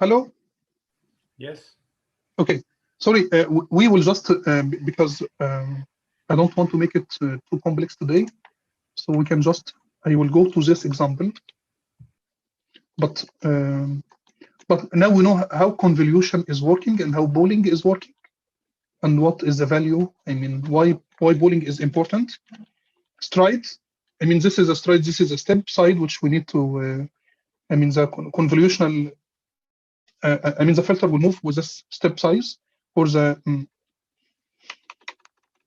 Hello? Yes. Okay. Sorry, we will just, because I don't want to make it too complex today. So we can just, I will go to this example. But now we know how convolution is working and how bowling is working and what is the value. I mean, why bowling is important. Stride. I mean, this is a stride. This is a step side which we need to. I mean, the convolutional. I mean, the filter will move with this step size for the.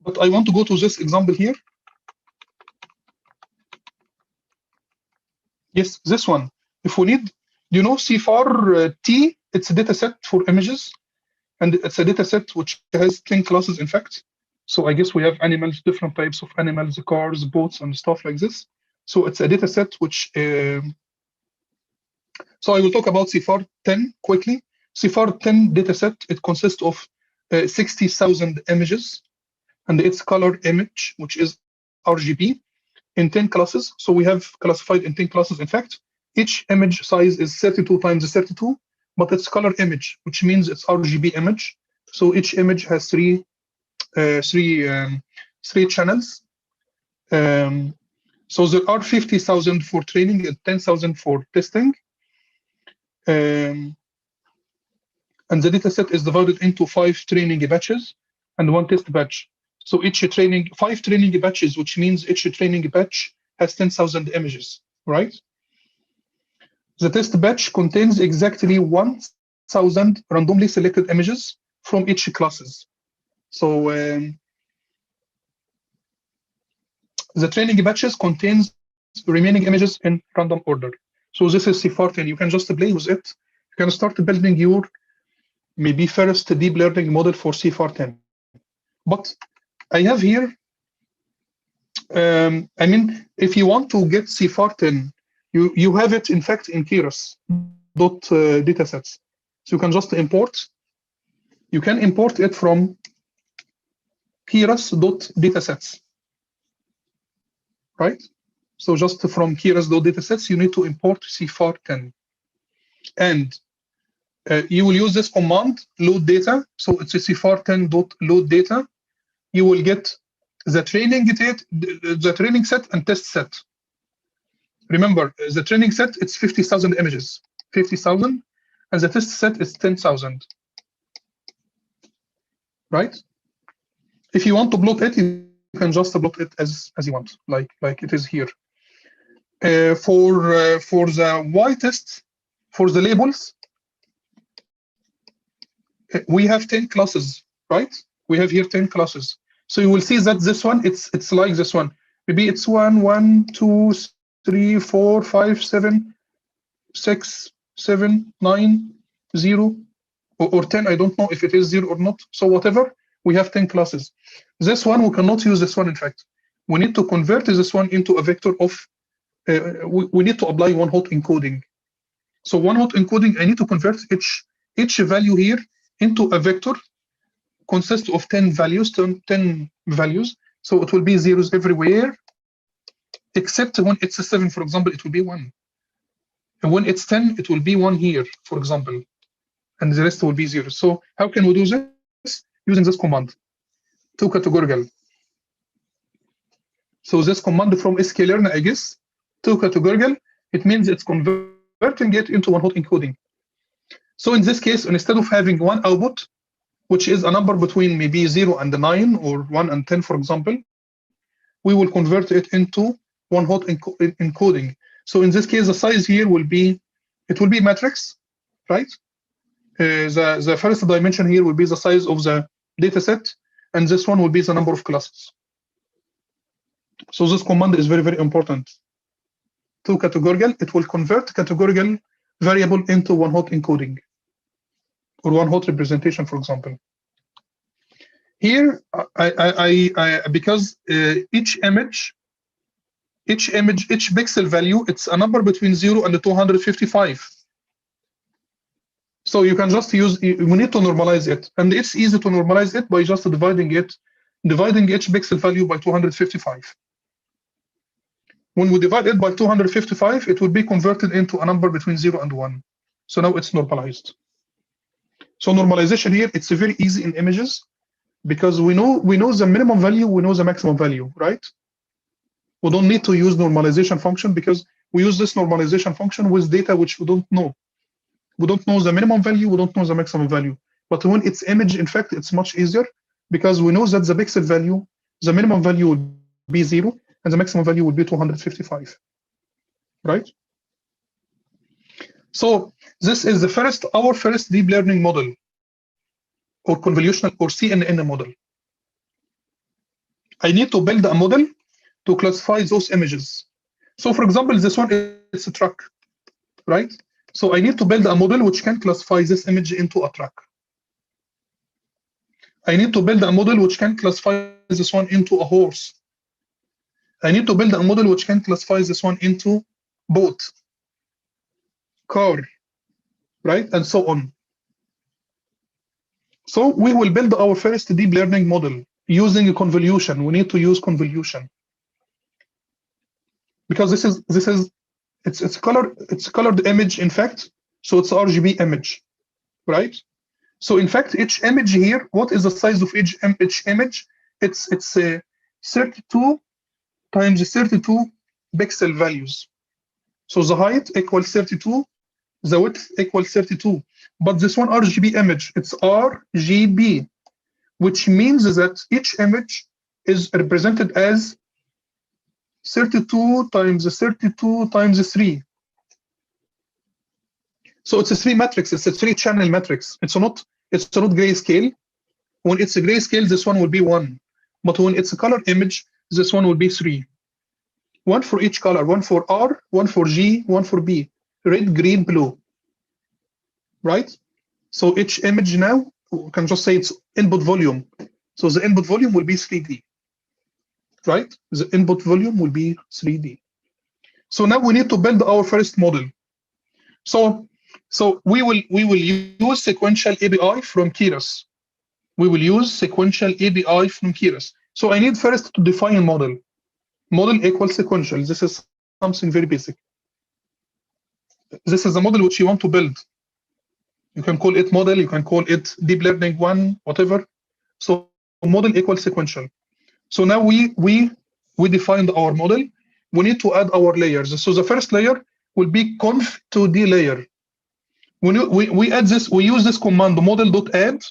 But I want to go to this example here. Yes, this one. If we need, you know, CFAR T, it's a data set for images, and it's a data set which has 10 classes, in fact. So I guess we have animals, different types of animals, cars, boats, and stuff like this. So it's a data set which. So I will talk about CFAR 10 quickly. CFAR 10 dataset, it consists of 60,000 images, and its color image, which is RGB, in 10 classes. So we have classified in 10 classes. In fact, each image size is 32 times 32, but it's color image, which means it's RGB image. So each image has three channels. So there are 50,000 for training and 10,000 for testing. And the dataset is divided into 5 training batches and 1 test batch. So each training, 5 training batches, which means each training batch has 10,000 images, right? The test batch contains exactly 1,000 randomly selected images from each classes. So the training batches contains remaining images in random order. So this is CFAR 10. You can just play with it. You can start building your maybe first deep learning model for CFAR 10. But I have here, I mean, if you want to get CFAR 10, you have it, in fact, in keras.datasets. So you can just import. You can import it from keras.datasets, right? So just from keras.datasets, you need to import CFAR 10. And you will use this command, load data. So it's a CFAR 10.load data. You will get the training set and test set. Remember, the training set, it's 50,000 images, 50,000, and the test set is 10,000, right? If you want to plot it, you can just plot it as you want, like it is here. For the Y test, for the labels, we have 10 classes, right? We have here 10 classes. So you will see that this one, it's like this one. Maybe it's 1, 1, 2, 3, 4, 5, 7, 6, 7, 9, 0, or 10. I don't know if it is 0 or not. So whatever, we have 10 classes. This one, we cannot use this one, in fact. We need to convert this one into a vector of, we need to apply one-hot encoding. So one-hot encoding, I need to convert each value here into a vector consists of 10 values, 10 values. So it will be zeros everywhere, except when it's a 7, for example, it will be 1. And when it's 10, it will be 1 here, for example, and the rest will be 0. So how can we do this? Using this command, toCategorical. So this command from sklearn, I guess, toCategorical, it means it's converting it into one-hot encoding. So in this case, instead of having one output, which is a number between maybe 0 and 9 or 1 and 10, for example, we will convert it into one-hot encoding. So in this case, the size here will be, it will be matrix, right? The first dimension here will be the size of the data set, and this one will be the number of classes. So this command is very, very important. toCategorical, it will convert categorical variable into one-hot encoding or one-hot representation, for example. Here, because each pixel value, it's a number between 0 and 255. So you can just use, we need to normalize it. And it's easy to normalize it by just dividing each pixel value by 255. When we divide it by 255, it will be converted into a number between 0 and 1. So now it's normalized. So normalization here, it's very easy in images because we know the minimum value, we know the maximum value, right? We don't need to use normalization function because we use this normalization function with data which we don't know. We don't know the minimum value, we don't know the maximum value. But when it's image, in fact, it's much easier because we know that the pixel value, the minimum value will be 0 and the maximum value will be 255, right? So this is our first deep learning model, or convolutional or CNN model. I need to build a model to classify those images. So for example, this one is a truck, right? So I need to build a model which can classify this image into a truck. I need to build a model which can classify this one into a horse. I need to build a model which can classify this one into boat, car, right? And so on. So we will build our first deep learning model using a convolution. We need to use convolution because it's colored image, in fact. So it's RGB image, right? So in fact, each image here, what is the size of each image? It's 32 times 32 pixel values. So the height equals 32, the width equals 32. But this one RGB image, it's RGB, which means that each image is represented as 32 times 32 times 3. So it's a 3 matrix, it's a 3-channel matrix. It's not grayscale. When it's a grayscale, this one will be 1. But when it's a color image, this one will be 3. 1 for each color, 1 for R, 1 for G, 1 for B. Red, green, blue. Right? So each image now, we can just say it's input volume. So the input volume will be 3D. Right? The input volume will be 3D. So now we need to build our first model. So we will use sequential API from Keras. We will use sequential API from Keras. So I need first to define a model. Model equals sequential. This is something very basic. This is a model which you want to build. You can call it model, you can call it deep learning 1, whatever. So model equals sequential. So now we defined our model. We need to add our layers. So the first layer will be conv2d layer. When we add this, we use this command model.add,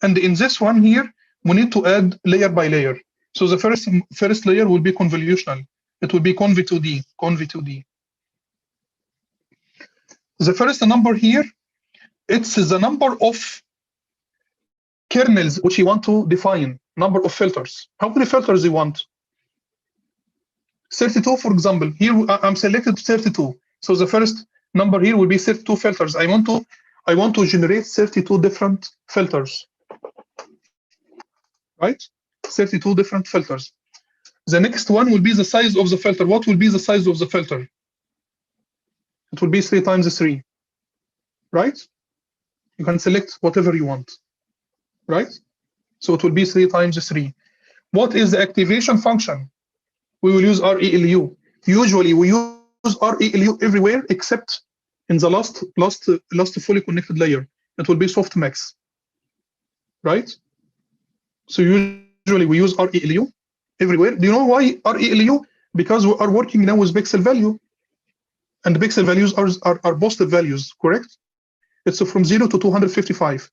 and in this one here, we need to add layer by layer. So the first layer will be convolutional. It will be conv2d. The first number here, it's the number of kernels which you want to define, number of filters. How many filters you want? 32, for example. Here I'm selected 32. So the first number here will be 32 filters. I want to generate 32 different filters. Right? 32 different filters. The next one will be the size of the filter. What will be the size of the filter? It will be 3 times 3. Right? You can select whatever you want. Right? So it will be 3 times 3. What is the activation function? We will use ReLU. Usually we use ReLU everywhere except in the last fully connected layer. It will be softmax. Right? So usually we use ReLU everywhere. Do you know why ReLU? Because we are working now with pixel value, and the pixel values are positive values, correct? It's from 0 to 255.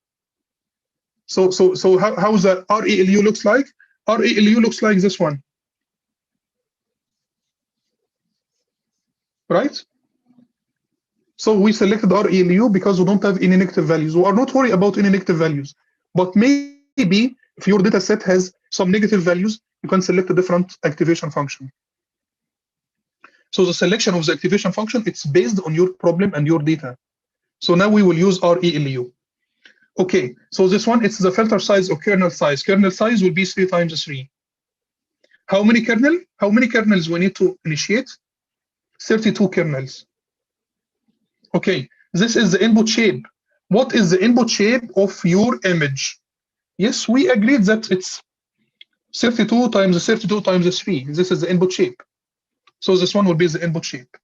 So how the ReLU looks like? ReLU looks like this one, right? So we selected ReLU because we don't have any negative values. We are not worried about any negative values, but maybe if your data set has some negative values, you can select a different activation function. So the selection of the activation function, it's based on your problem and your data. So now we will use ReLU. Okay, so this one, it's the filter size or kernel size. Kernel size will be 3 times 3. How many kernels we need to initiate? 32 kernels. Okay, this is the input shape. What is the input shape of your image? Yes, we agreed that it's 32 times 32 times 3. This is the input shape. So this one will be the input shape.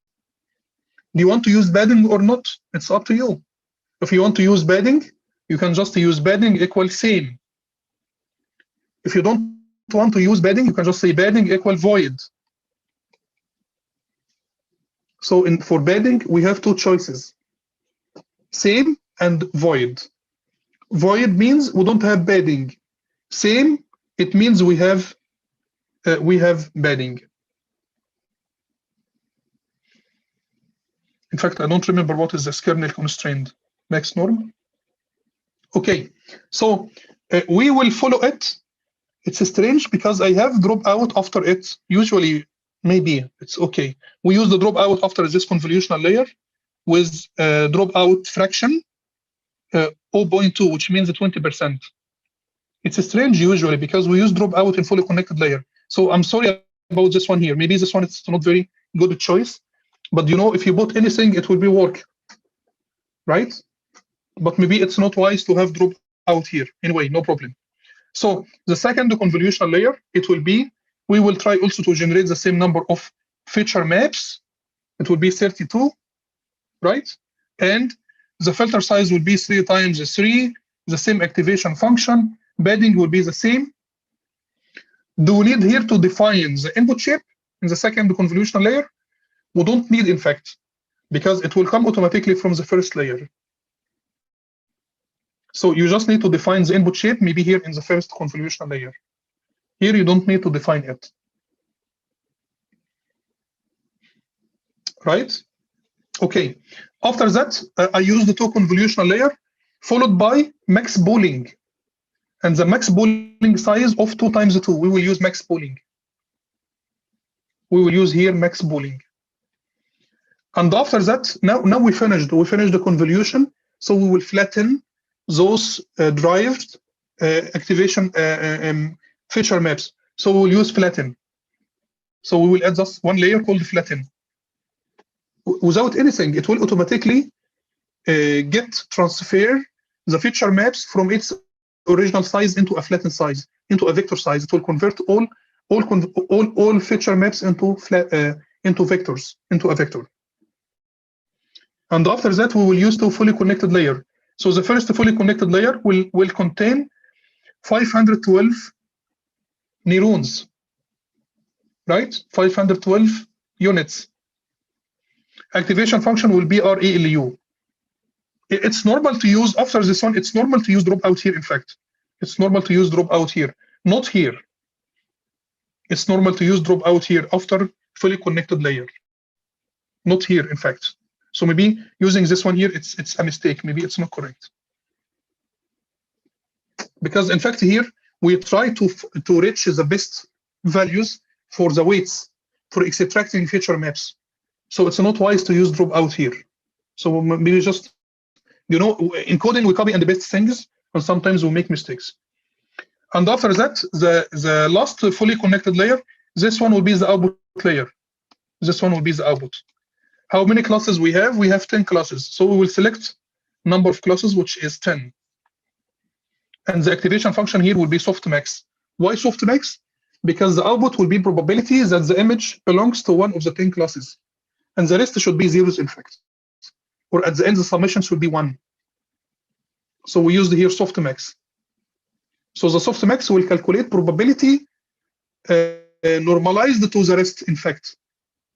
Do you want to use padding or not? It's up to you. If you want to use padding, you can just use padding equal same. If you don't want to use padding, you can just say padding equal void. So for padding, we have two choices, same and void. Void means we don't have padding. Same, it means we have padding. In fact, I don't remember what is this kernel constraint max norm. Okay, so we will follow it. It's strange because I have dropout after it. Usually, maybe it's okay. We use the dropout after this convolutional layer with dropout fraction 0.2, which means 20%. It's strange usually because we use dropout in fully connected layer. So I'm sorry about this one here. Maybe this one is not very good choice, but you know, if you put anything, it will be work, right? But maybe it's not wise to have dropout here. Anyway, no problem. So the second convolutional layer, it will be, we will try also to generate the same number of feature maps. It will be 32, right? And the filter size will be 3 times 3, the same activation function, padding will be the same. Do we need here to define the input shape in the second convolutional layer? We don't need, in fact, because it will come automatically from the first layer. So you just need to define the input shape, maybe here in the first convolutional layer. Here you don't need to define it. Right? Okay. After that, I use the two convolutional layer followed by max pooling. And the max pooling size of 2 times 2. We will use max pooling. We will use here max pooling. And after that, now we finished the convolution. So we will flatten those derived activation feature maps. So we will use flatten. So we will add just one layer called flatten. Without anything, it will automatically transfer the feature maps from its original size into a flattened size, into a vector size. It will convert all feature maps into vectors, into a vector. And after that, we will use two fully connected layer. So the first fully connected layer will contain 512 neurons, right? 512 units. Activation function will be RALU. It's normal to use, after this one, it's normal to use dropout here, in fact. It's normal to use dropout here, not here. It's normal to use dropout here after fully connected layer, not here, in fact. So maybe using this one here, it's a mistake. Maybe it's not correct. Because in fact here, we try to reach the best values for the weights, for extracting feature maps. So it's not wise to use dropout here. So maybe just, you know, in coding, we copy and paste things, and sometimes we make mistakes. And after that, the last fully connected layer, this one will be the output layer. This one will be the output. How many classes we have? We have 10 classes. So we will select number of classes, which is 10. And the activation function here will be softmax. Why softmax? Because the output will be probability that the image belongs to one of the 10 classes. And the rest should be zeros, in fact. Or at the end, the summation should be 1. So we used here softmax. So the softmax will calculate probability normalized to the rest, in fact.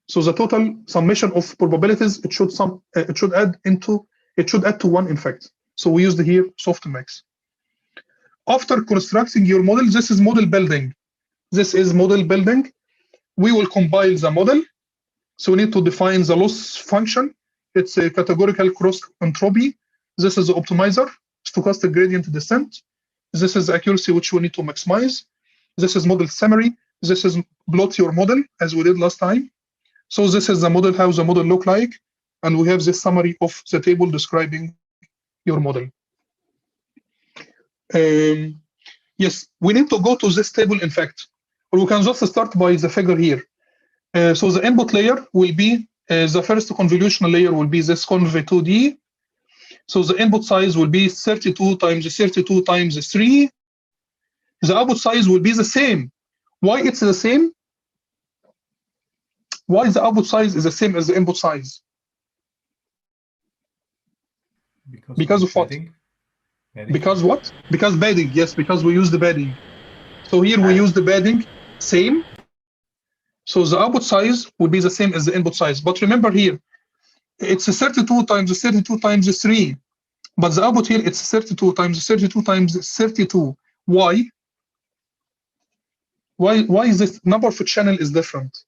So the total summation of probabilities, it should add to 1, in fact. So we used here softmax. After constructing your model, this is model building. This is model building. We will compile the model. So we need to define the loss function. It's a categorical cross entropy. This is the optimizer, stochastic gradient descent. This is the accuracy which we need to maximize. This is model summary. This is plot your model as we did last time. So this is the model, how the model look like. And we have this summary of the table describing your model. Yes, we need to go to this table, in fact, or we can just start by the figure here. So the input layer will be, the first convolutional layer will be this conv2D. So the input size will be 32 times 32 times 3. The output size will be the same. Why it's the same? Why the output size is the same as the input size? Because of what? padding? Padding? Because what? Because padding. Yes, because we use the padding. So here we use the padding, same. So the output size will be the same as the input size. But remember here, it's 32 times 32 times 3. But the output here, it's 32 times 32 times 32. Why? Why is this number of channel is different?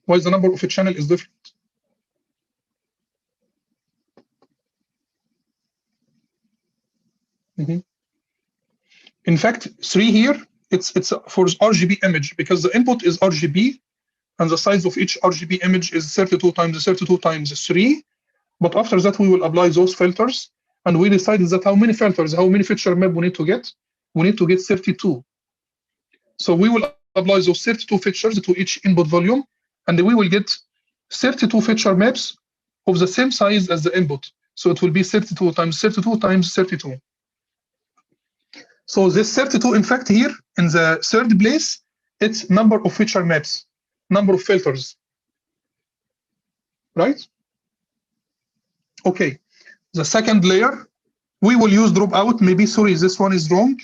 Why is the number of a channel is different? In fact, 3 here, it's for RGB image because the input is RGB and the size of each RGB image is 32 times 32 times 3. But after that, we will apply those filters and we decided that how many filters, how many feature map we need to get? We need to get 32. So we will apply those 32 features to each input volume and we will get 32 feature maps of the same size as the input. So it will be 32 times 32 times 32. So this 32, in fact, here in the third place, it's number of feature maps, number of filters, right? Okay, the second layer, we will use dropout. Maybe, sorry, this one is wrong,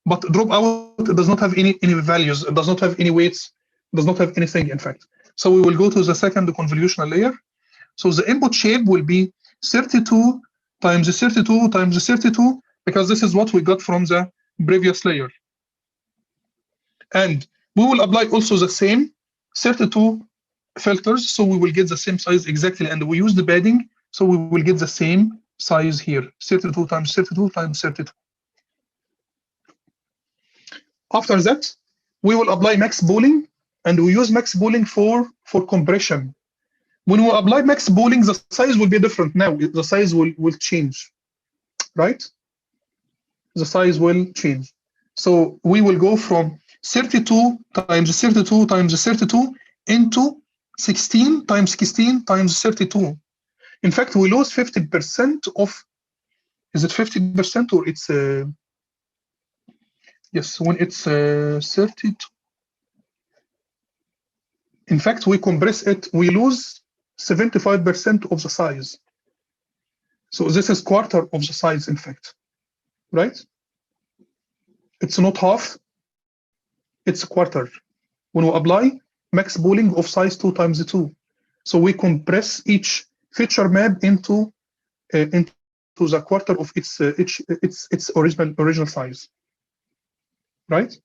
but dropout does not have any values, it does not have any weights, does not have anything, in fact. So we will go to the second convolutional layer. So the input shape will be 32 times 32 times 32, because this is what we got from the previous layer. And we will apply also the same 32 filters, so we will get the same size exactly, and we use the padding, so we will get the same size here, 32 times 32 times 32. After that, we will apply max pooling, and we use max pooling for compression. When we apply max pooling, the size will be different now. The size will change, right? The size will change. So we will go from 32 times 32 times 32 into 16 times 16 times 32. In fact, we lose 50% of, is it 50% or it's, yes, when it's 32. In fact, we compress it, we lose 75% of the size. So this is quarter of the size, in fact, right? It's not half, it's a quarter. When we apply max pooling of size 2 times 2. So we compress each feature map into the quarter of its original size, right?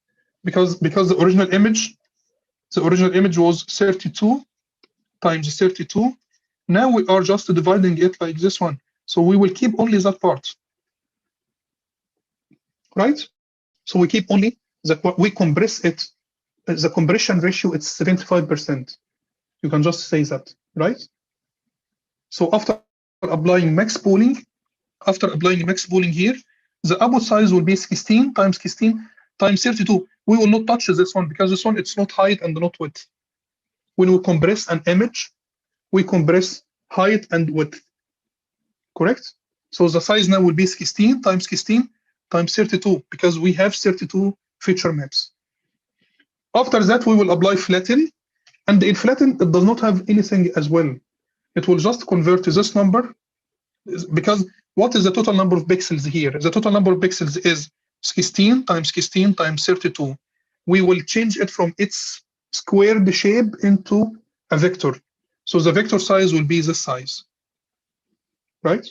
Because the original image was 32 times 32. Now we are just dividing it like this one. So we will keep only that part, right? So we keep only we compress it. The compression ratio is 75%. You can just say that, right? So after applying max pooling, here, the output size will be 16 times 16 times 32. We will not touch this one because this one, it's not height and not width. When we compress an image, we compress height and width, correct? So the size now will be 16 times 16 times 32 because we have 32 feature maps. After that, we will apply flatten, and in flatten, it does not have anything as well. It will just convert to this number, because what is the total number of pixels here? The total number of pixels is 16 times 16 times 32. We will change it from its squared shape into a vector. So the vector size will be this size, right?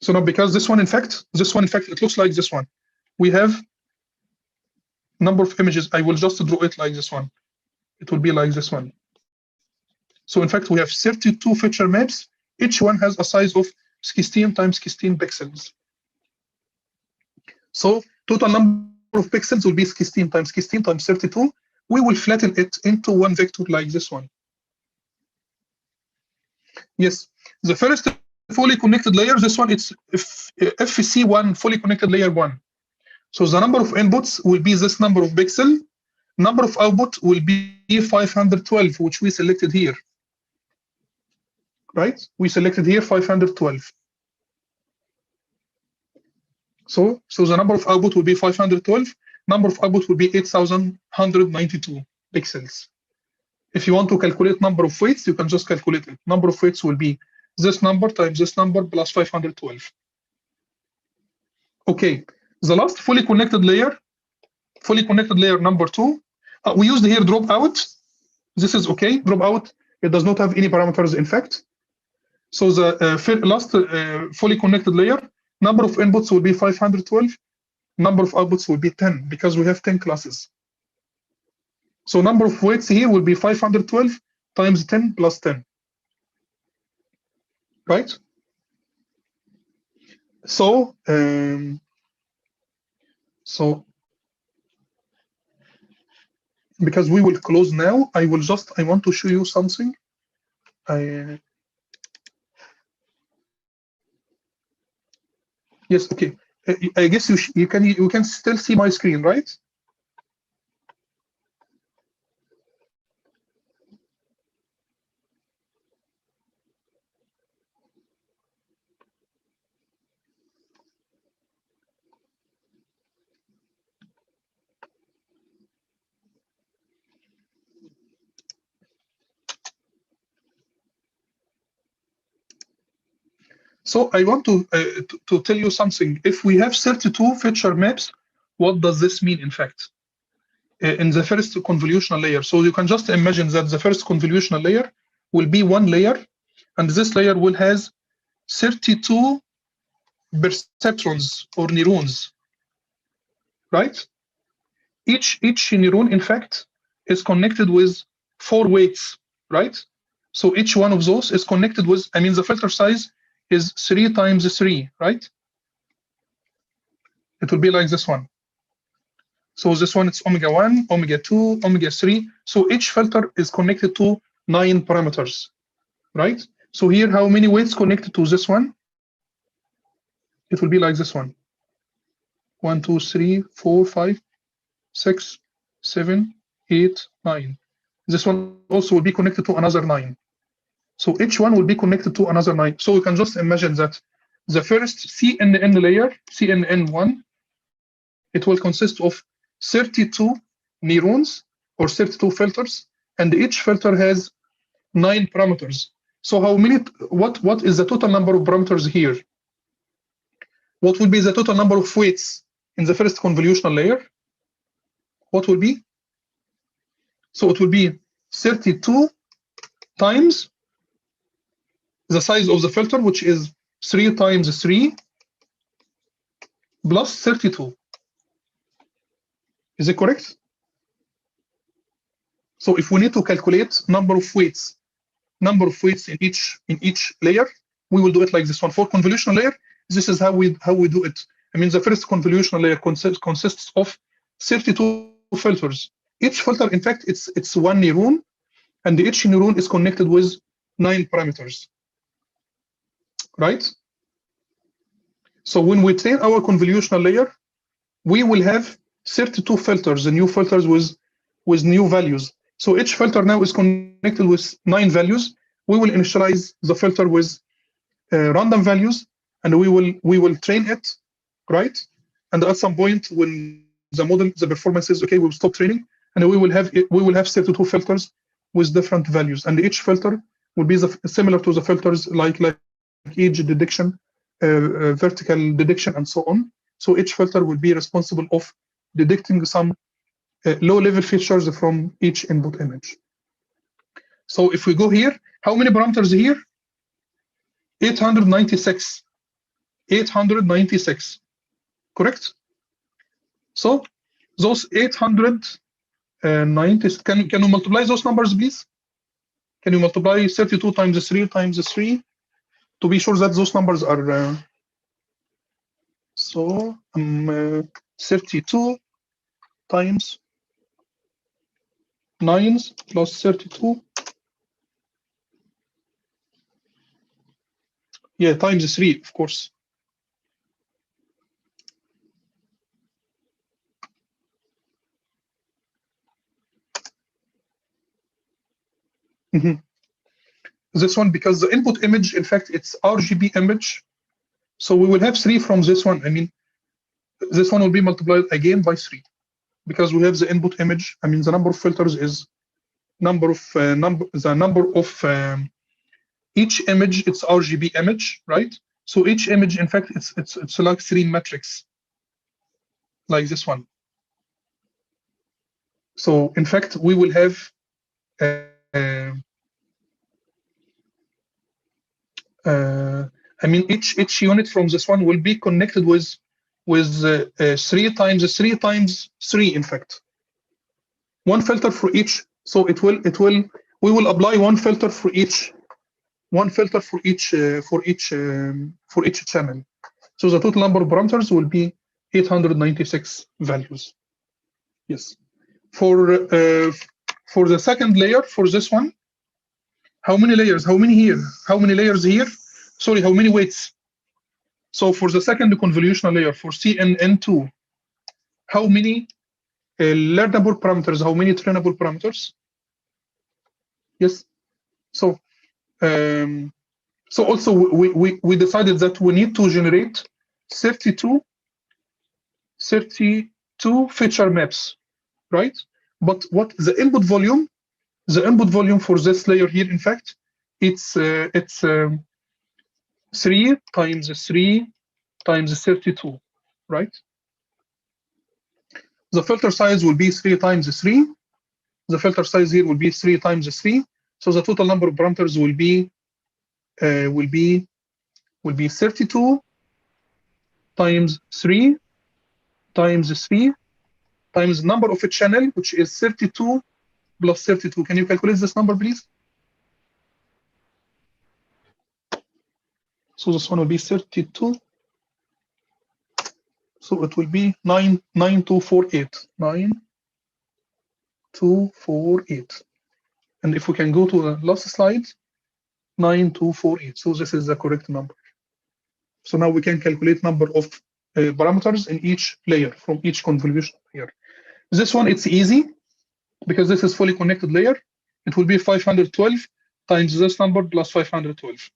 So now, because this one, in fact, it looks like this one. We have number of images. I will just draw it like this one. It will be like this one. So in fact, we have 32 feature maps. Each one has a size of 16 times 16 pixels. So total number of pixels will be 16 times 16 times 32. We will flatten it into one vector like this one. Yes, the first fully connected layer, this one, it's FFC1, fully connected layer 1. So the number of inputs will be this number of pixels. Number of output will be 512, which we selected here, right? We selected here 512. So the number of output will be 512. Number of output will be 8,192 pixels. If you want to calculate number of weights, you can just calculate it. Number of weights will be this number times this number plus 512. Okay, the last fully connected layer number 2. We used here dropout. This is okay. Dropout, it does not have any parameters, in fact. So the last fully connected layer, number of inputs will be 512. Number of outputs will be 10 because we have 10 classes. So number of weights here will be 512 times 10 plus 10. Right? So, because we will close now, I want to show you something. Yes, okay. I guess you can still see my screen, right? So I want to tell you something. If we have 32 feature maps, what does this mean, in fact? In the first convolutional layer. So you can just imagine that the first convolutional layer will be one layer, and this layer will has 32 perceptrons or neurons, right? Each neuron, in fact, is connected with 4 weights, right? So each one of those is connected with, I mean, the filter size is 3 times 3, right? It will be like this one. So this one, it's omega 1, omega 2, omega 3. So each filter is connected to 9 parameters, right? So here, how many weights connected to this one? It will be like this one. 1, 2, 3, 4, 5, 6, 7, 8, 9. This one also will be connected to another 9. So each one will be connected to another 9. So we can just imagine that the first CNN layer, CNN1, it will consist of 32 neurons or 32 filters, and each filter has 9 parameters. So how many? What is the total number of parameters here? What will be the total number of weights in the first convolutional layer? What will be? So it will be 32 times the size of the filter, which is 3 times 3 plus 32. Is it correct? So if we need to calculate number of weights in each layer, we will do it like this one. For convolutional layer, this is how we do it. I mean, the first convolutional layer consists of 32 filters. Each filter, in fact, it's one neuron, and each neuron is connected with 9 parameters, right? So when we train our convolutional layer, we will have 32 filters, the new filters with new values. So each filter now is connected with 9 values. We will initialize the filter with random values, and we will train it, right? And at some point, when the performance is okay, we'll stop training, and we will have 32 filters with different values, and each filter will be similar to the filters like edge detection, vertical detection, and so on. So each filter will be responsible of detecting some low-level features from each input image. So if we go here, how many parameters here? 896. 896, correct? So those 890, can you multiply those numbers, please? Can you multiply 32 times 3 times 3 to be sure that those numbers are 32 times 9 plus 32. Yeah, times 3, of course. This one, because the input image, in fact, it's RGB image. So we will have 3 from this one. I mean, this one will be multiplied again by 3 because we have the input image. I mean, the number of filters is the number of each image, it's RGB image, right? So each image, in fact, it's like 3 matrix, like this one. So in fact, we will have I mean, each unit from this one will be connected with 3 times 3 times 3. In fact, one filter for each. So we will apply one filter for each. For each channel. So the total number of parameters will be 896 values. Yes. For the second layer, for this one, how many layers? How many here? How many layers here? Sorry, how many weights? So for the second convolutional layer, for CNN2, how many learnable parameters? How many trainable parameters? Yes. So also we decided that we need to generate 32 feature maps, right? But what the input volume? The input volume for this layer here, in fact, it's 3 times 3 times 32, right? The filter size will be 3 times 3. The filter size here will be 3 times 3. So the total number of parameters will be 32 times 3 times 3 times number of a channel, which is 32 plus 32. Can you calculate this number, please? So this one will be 32. So it will be 9248. 9248. And if we can go to the last slide, 9248. So this is the correct number. So now we can calculate number of parameters in each layer from each convolution layer. This one, it's easy because this is fully connected layer. It will be 512 times this number plus 512.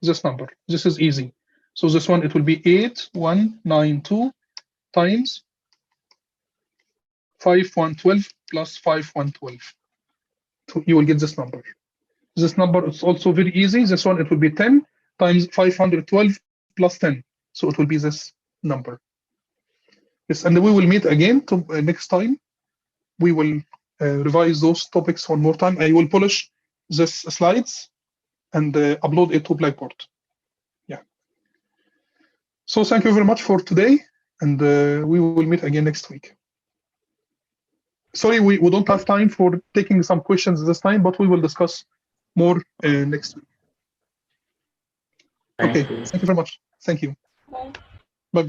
This number. This is easy. So this one, it will be 8192 times 5112 plus 5112. So you will get this number. This number is also very easy. This one, it will be 10 times 512 plus 10. So it will be this number. Yes, and we will meet again next time. We will revise those topics one more time. I will polish these slides and upload it to Blackboard. Yeah. So thank you very much for today, and we will meet again next week. Sorry, we don't have time for taking some questions this time, but we will discuss more next week. Okay, thank you very much. Thank you. Bye-bye.